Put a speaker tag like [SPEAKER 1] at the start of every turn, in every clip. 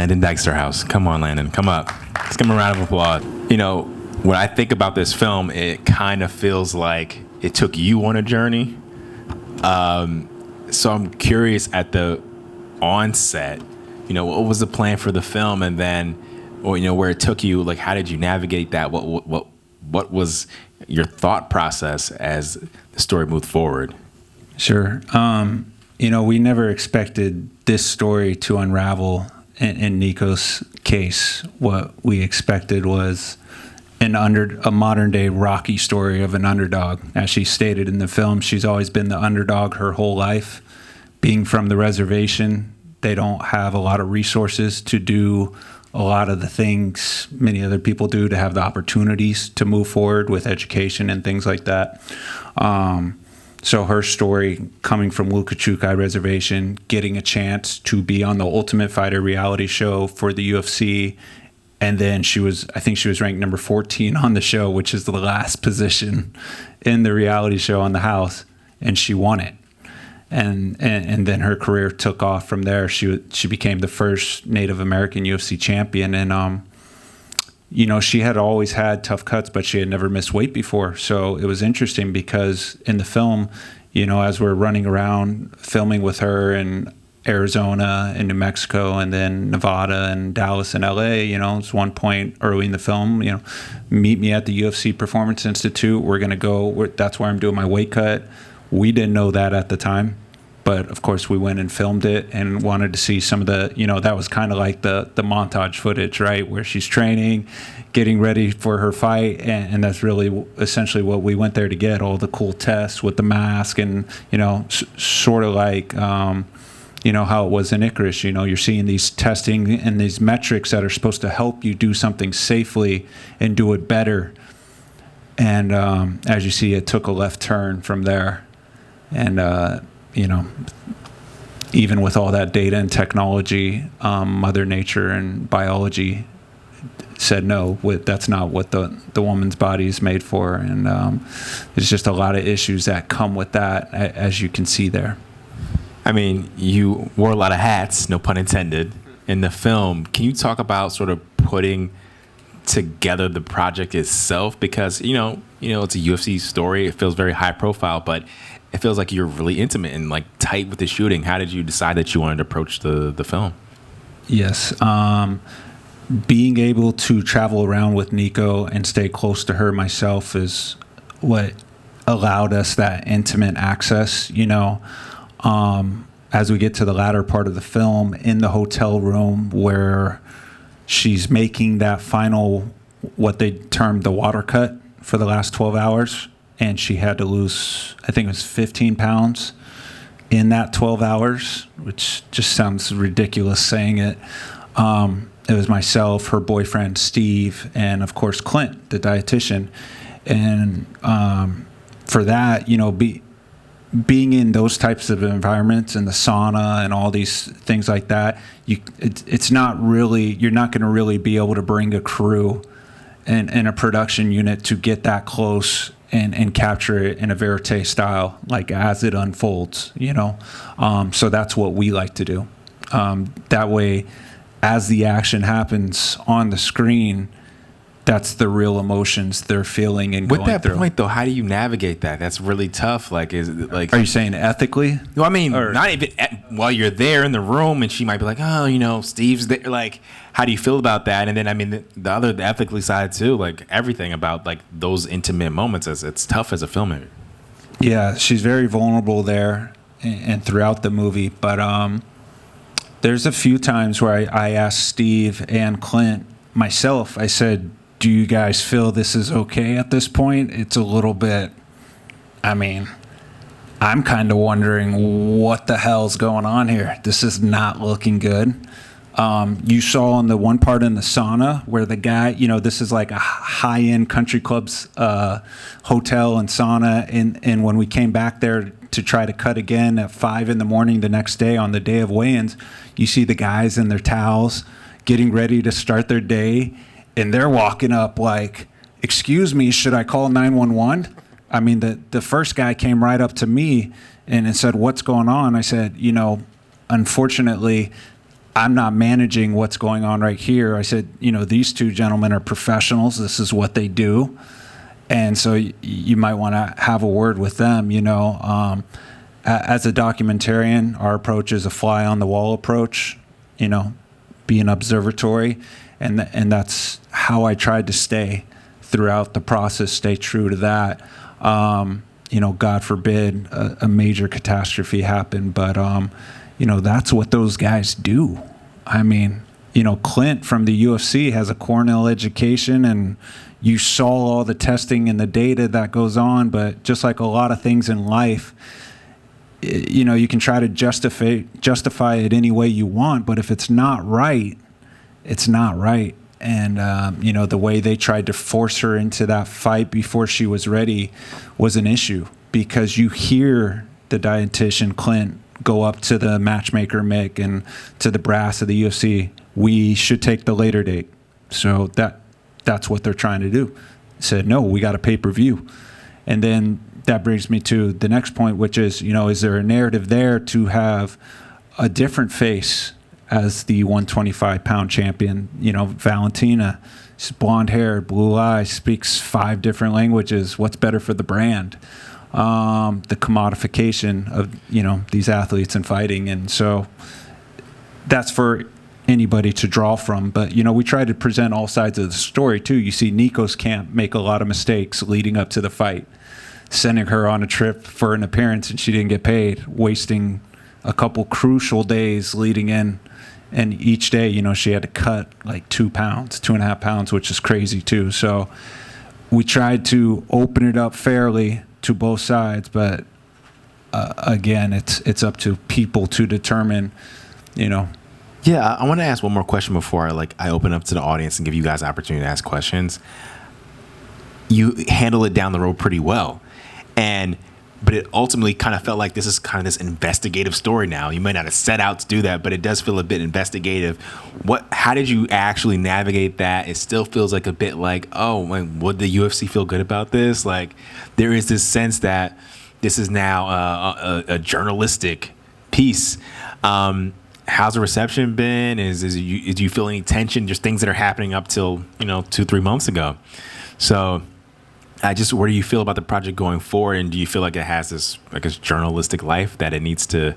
[SPEAKER 1] Landon Dyksterhouse. Come on, Landon. Come up. Let's give him a round of applause. You know, when I think about this film, it kind of feels like it took you on a journey. So I'm curious at the onset, you know, what was the plan for the film, and then, or you know, where it took you? Like, how did you navigate that? What was your thought process as the story moved forward?
[SPEAKER 2] Sure. You know, we never expected this story to unravel. In Nicco's case, what we expected was a modern day Rocky story of an underdog. As she stated in the film, she's always been the underdog her whole life. Being from the reservation, they don't have a lot of resources to do a lot of the things many other people do, to have the opportunities to move forward with education and things like that. So her story, coming from Lukachukai Reservation, getting a chance to be on the Ultimate Fighter reality show for the UFC, and then I think she was ranked number 14 on the show, which is the last position in the reality show on the house, and she won it. And then her career took off from there. She became the first Native American UFC champion, and you know, she had always had tough cuts, but she had never missed weight before. So it was interesting because in the film, you know, as we're running around filming with her in Arizona and New Mexico and then Nevada and Dallas and LA, you know, it's one point early in the film, you know, meet me at the UFC Performance Institute. We're going to go, that's where I'm doing my weight cut. We didn't know that at the time. But of course, we went and filmed it and wanted to see some of the, you know, that was kind of like the montage footage, right? Where she's training, getting ready for her fight. And that's really essentially what we went there to get, all the cool tests with the mask and, you know, sort of like, you know, how it was in Icarus. You know, you're seeing these testing and these metrics that are supposed to help you do something safely and do it better. And as you see, it took a left turn from there. And, you know, even with all that data and technology, Mother Nature and biology said no. That's not what the woman's body is made for, and there's just a lot of issues that come with that, as you can see there.
[SPEAKER 1] I mean, you wore a lot of hats, no pun intended, in the film. Can you talk about sort of putting together the project itself? Because you know, it's a UFC story. It feels very high profile, but it feels like you're really intimate and like tight with the shooting. How did you decide that you wanted to approach the film?
[SPEAKER 2] Yes. Being able to travel around with Nicco and stay close to her myself is what allowed us that intimate access, you know. As we get to the latter part of the film, in the hotel room where she's making that final, what they termed the water cut for the last 12 hours, and she had to lose, I think it was 15 pounds in that 12 hours, which just sounds ridiculous saying it. It was myself, her boyfriend, Steve, and of course, Clint, the dietitian. And for that, you know, being in those types of environments, in the sauna and all these things like that, it's not really, you're not going to really be able to bring a crew and a production unit to get that close and capture it in a verite style, like as it unfolds, you know. So that's what we like to do. That way, as the action happens on the screen, that's the real emotions they're feeling and
[SPEAKER 1] with
[SPEAKER 2] going
[SPEAKER 1] that
[SPEAKER 2] through.
[SPEAKER 1] point, though, how do you navigate that? That's really tough. Like, is it like?
[SPEAKER 2] Are you saying ethically?
[SPEAKER 1] Well, I mean, not even while you're there in the room, and she might be like, "Oh, you know, Steve's there." Like, how do you feel about that? And then, I mean, the ethically side too, like everything about like those intimate moments. It's tough as a filmmaker.
[SPEAKER 2] Yeah, she's very vulnerable there, and throughout the movie. But there's a few times where I asked Steve and Clint myself. I said, do you guys feel this is okay at this point? It's a little bit, I mean, I'm kind of wondering what the hell's going on here. This is not looking good. You saw on the one part in the sauna where the guy, you know, this is like a high-end country club's hotel and sauna. And when we came back there to try to cut again at 5 a.m. the next day on the day of weigh-ins, you see the guys in their towels getting ready to start their day. And they're walking up like, excuse me, should I call 911? I mean, the first guy came right up to me and said, what's going on? I said, you know, unfortunately, I'm not managing what's going on right here. I said, these two gentlemen are professionals. This is what they do. And so you might want to have a word with them, As a documentarian, our approach is a fly on the wall approach, be an observatory. And that's how I tried to stay throughout the process, stay true to that. God forbid a major catastrophe happen, but that's what those guys do. I mean, Clint from the UFC has a Cornell education, and you saw all the testing and the data that goes on, but just like a lot of things in life, you can try to justify it any way you want, but if it's not right, it's not right. And, the way they tried to force her into that fight before she was ready was an issue, because you hear the dietitian, Clint, go up to the matchmaker, Mick, and to the brass of the UFC, we should take the later date. So that's what they're trying to do. Said, no, we got a pay-per-view. And then that brings me to the next point, which is, is there a narrative there to have a different face as the 125-pound champion? Valentina, she's blonde hair, blue eyes, speaks 5 different languages. What's better for the brand? The commodification of, these athletes and fighting. And so that's for anybody to draw from. But, we try to present all sides of the story, too. You see Nicco's camp make a lot of mistakes leading up to the fight, sending her on a trip for an appearance and she didn't get paid, wasting a couple crucial days leading in. And each day, she had to cut like 2 pounds, 2.5 pounds, which is crazy too. So we tried to open it up fairly to both sides, but again, it's up to people to determine,
[SPEAKER 1] Yeah, I want to ask one more question before I open up to the audience and give you guys the opportunity to ask questions. You handle it down the road pretty well, but it ultimately kind of felt like this is kind of this investigative story now. You might not have set out to do that, but it does feel a bit investigative. How did you actually navigate that? It still feels like a bit like, would the UFC feel good about this? Like, there is this sense that this is now a journalistic piece. How's the reception been? Do you feel any tension? Just things that are happening up till 2-3 months ago. So, where do you feel about the project going forward, and do you feel like it has this journalistic life that it needs to?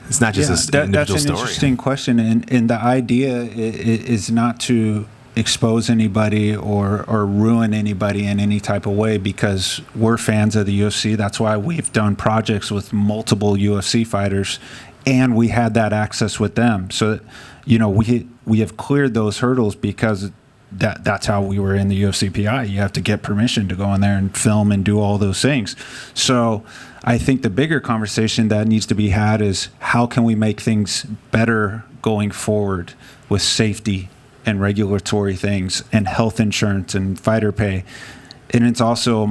[SPEAKER 1] It's not just individual story.
[SPEAKER 2] That's an interesting question, and the idea is not to expose anybody or ruin anybody in any type of way, because we're fans of the UFC. That's why we've done projects with multiple UFC fighters, and we had that access with them. So, we have cleared those hurdles because that's how we were in the UFCPI. You have to get permission to go in there and film and do all those things. So I think the bigger conversation that needs to be had is, how can we make things better going forward with safety and regulatory things and health insurance and fighter pay? And it's also a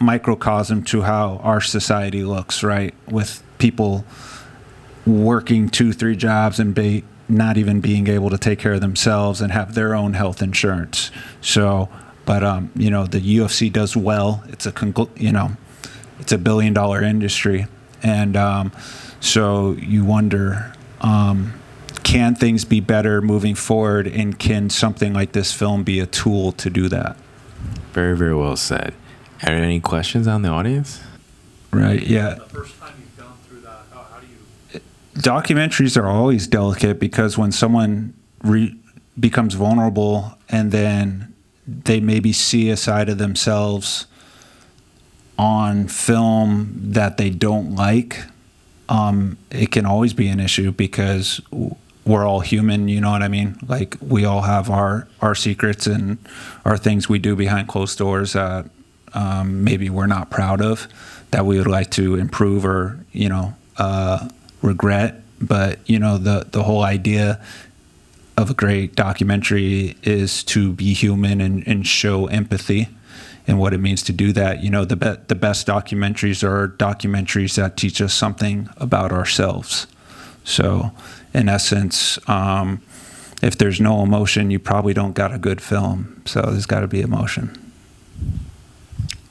[SPEAKER 2] microcosm to how our society looks, right? With people working 2-3 jobs and not even being able to take care of themselves and have their own health insurance. So, but the UFC does well. It's a $1 billion industry, and so you wonder, can things be better moving forward, and can something like this film be a tool to do that?
[SPEAKER 1] Very, very well said. Are there any questions on the audience?
[SPEAKER 2] Right. Yeah.
[SPEAKER 3] The first time you've gone through that, how do you?
[SPEAKER 2] Documentaries are always delicate, because when someone becomes vulnerable and then they maybe see a side of themselves on film that they don't like, it can always be an issue, because we're all human, you know what I mean? Like, we all have our secrets and our things we do behind closed doors that maybe we're not proud of, that we would like to improve or, regret. But the whole idea of a great documentary is to be human and show empathy and what it means to do that. The best documentaries are documentaries that teach us something about ourselves. So in essence, if there's no emotion, you probably don't got a good film. So there's got to be emotion.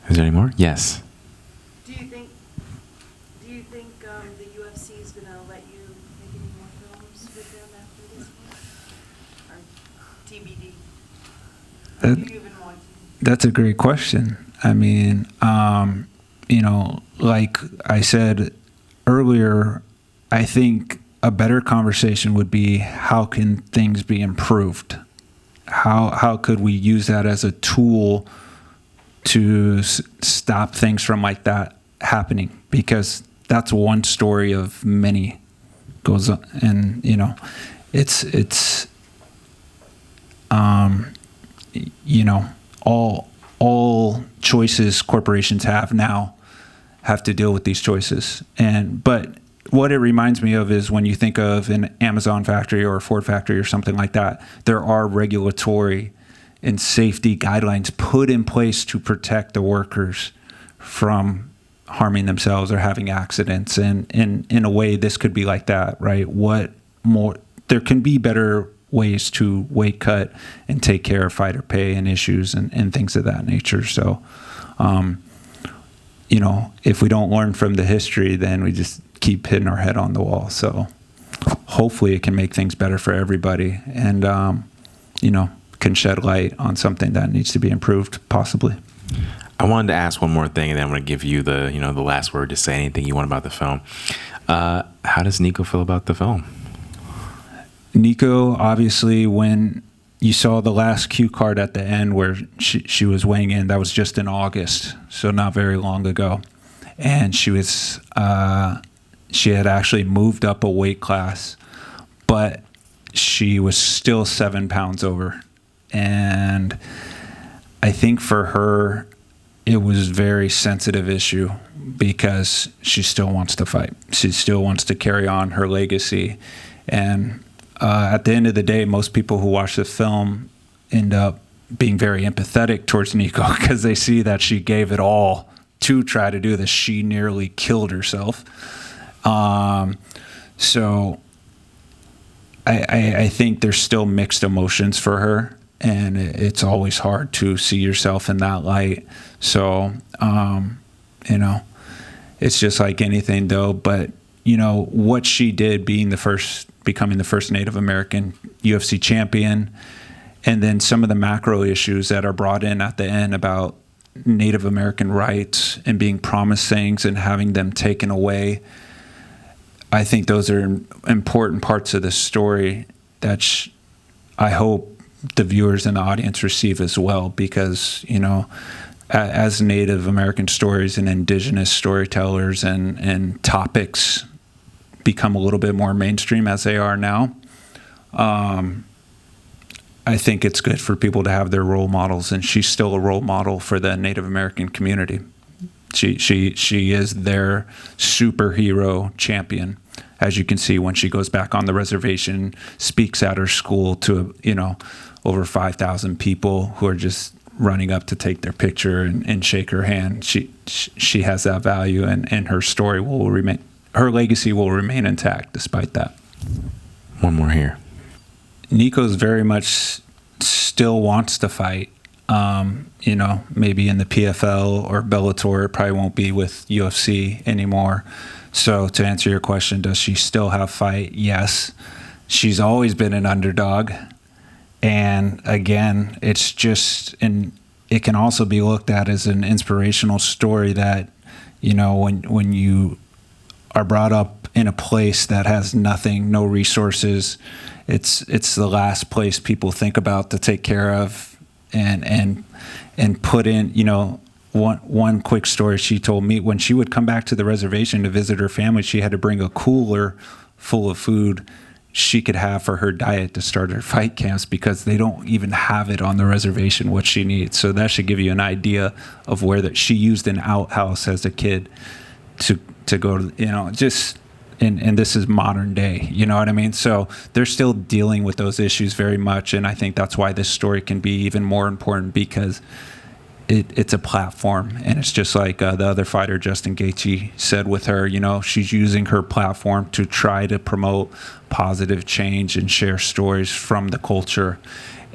[SPEAKER 1] Is there any more? Yes.
[SPEAKER 4] Do you think the UFC is going to let you make any more films with them? TBD?
[SPEAKER 2] That-
[SPEAKER 4] Do you even want to?
[SPEAKER 2] That's a great question. I mean, like I said earlier, I think a better conversation would be, how can things be improved? How could we use that as a tool to stop things from like that happening? Because that's one story of many goes on, and it's all choices corporations have now have to deal with these choices. But what it reminds me of is when you think of an Amazon factory or a Ford factory or something like that, there are regulatory and safety guidelines put in place to protect the workers from harming themselves or having accidents. And in a way, this could be like that, right? There can be better ways to weight cut and take care of fighter pay and issues and things of that nature. So, if we don't learn from the history, then we just keep hitting our head on the wall. So hopefully it can make things better for everybody and, can shed light on something that needs to be improved, possibly.
[SPEAKER 1] I wanted to ask one more thing, and then I'm going to give you the last word to say anything you want about the film. How does Nicco feel about the film?
[SPEAKER 2] Nicco, obviously, when you saw the last cue card at the end where she was weighing in, that was just in August, so not very long ago. And she had actually moved up a weight class, but she was still 7 pounds over. And I think for her, it was a very sensitive issue because she still wants to fight. She still wants to carry on her legacy. And at the end of the day, most people who watch the film end up being very empathetic towards Nicco because they see that she gave it all to try to do this. She nearly killed herself. So I think there's still mixed emotions for her, and it's always hard to see yourself in that light. So, it's just like anything though, but what she did becoming the first Native American UFC champion, and then some of the macro issues that are brought in at the end about Native American rights and being promised things and having them taken away. I think those are important parts of the story that I hope the viewers and the audience receive as well, because, as Native American stories and indigenous storytellers and topics become a little bit more mainstream as they are now, I think it's good for people to have their role models, and she's still a role model for the Native American community. She is their superhero champion, as you can see when she goes back on the reservation, speaks at her school to over 5,000 people who are just running up to take their picture and shake her hand. She has that value, and her story will remain. Her legacy will remain intact despite that.
[SPEAKER 1] One more here.
[SPEAKER 2] Nicco's very much still wants to fight. Maybe in the PFL or Bellator, it probably won't be with UFC anymore. So to answer your question, does she still have fight? Yes. She's always been an underdog. And again, it's just, and it can also be looked at as an inspirational story that, when you are brought up in a place that has nothing, no resources, it's the last place people think about to take care of and put in, one quick story she told me. When she would come back to the reservation to visit her family, she had to bring a cooler full of food she could have for her diet to start her fight camps, because they don't even have it on the reservation what she needs. So that should give you an idea of where she used an outhouse as a kid to go to, and this is modern day, you know what I mean? So they're still dealing with those issues very much, and I think that's why this story can be even more important, because it's a platform, and it's just like the other fighter, Justin Gaethje, said with her, she's using her platform to try to promote positive change and share stories from the culture.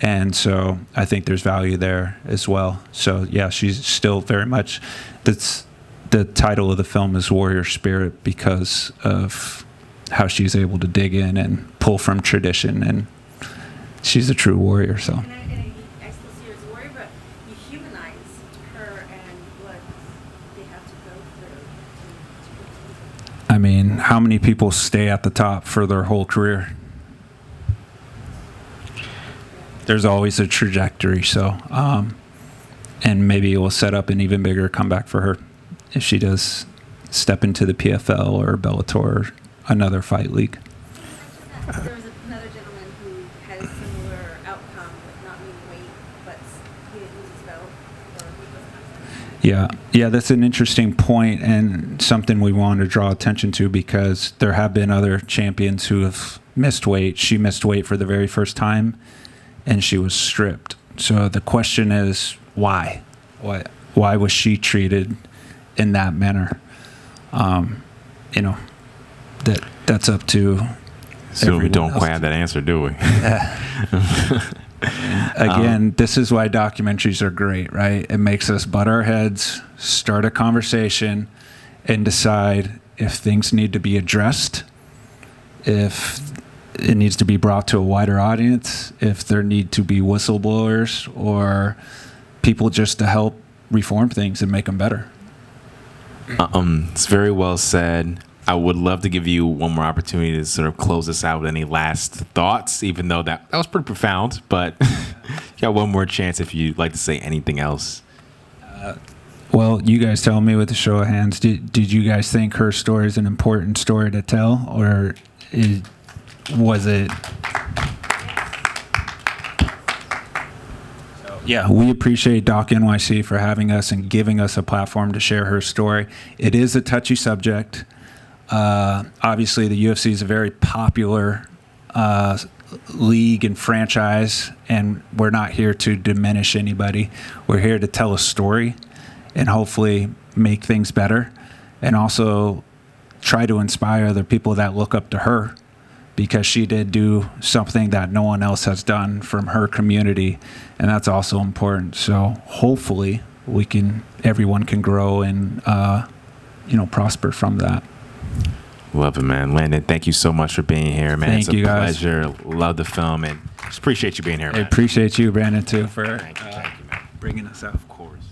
[SPEAKER 2] And so I think there's value there as well. So yeah, she's still very much, the title of the film is Warrior Spirit, because of how she's able to dig in and pull from tradition, and she's a true warrior. So.
[SPEAKER 4] And I still see her as a warrior, but you humanize her and what they have to go through.
[SPEAKER 2] I mean, how many people stay at the top for their whole career? There's always a trajectory, so and maybe it will set up an even bigger comeback for her if she does step into the PFL or Bellator or another fight league.
[SPEAKER 4] There was another gentleman who had a similar outcome with not meeting weight, but he didn't lose his belt, or he wasn't.
[SPEAKER 2] Yeah, that's an interesting point and something we want to draw attention to because there have been other champions who have missed weight. She missed weight for the very first time, and she was stripped. So the question is, why? Why was she treated in that manner? That's up to.
[SPEAKER 1] So we don't
[SPEAKER 2] else.
[SPEAKER 1] quite have that answer, do we?
[SPEAKER 2] Again, this is why documentaries are great, right? It makes us butt our heads, start a conversation, and decide if things need to be addressed, if it needs to be brought to a wider audience, if there need to be whistleblowers or people just to help reform things and make them better.
[SPEAKER 1] It's very well said. I would love to give you one more opportunity to sort of close this out with any last thoughts, even though that was pretty profound, but you got one more chance if you'd like to say anything else.
[SPEAKER 2] Well, you guys tell me with a show of hands, did you guys think her story is an important story to tell, or was it? Yeah, we appreciate Doc NYC for having us and giving us a platform to share her story. It is a touchy subject. Obviously, the UFC is a very popular league and franchise, and we're not here to diminish anybody. We're here to tell a story and hopefully make things better, and also try to inspire the people that look up to her, because she did do something that no one else has done from her community, and that's also important. So hopefully everyone can grow and prosper from that.
[SPEAKER 1] Love it, man. Landon, thank you so much for being here, man.
[SPEAKER 2] Thank you, guys.
[SPEAKER 1] It's a pleasure. Love the film, and just appreciate you being here, man.
[SPEAKER 2] I appreciate you, Brandon, too, for
[SPEAKER 1] Thank you, man.
[SPEAKER 2] bringing us out.
[SPEAKER 1] Of course.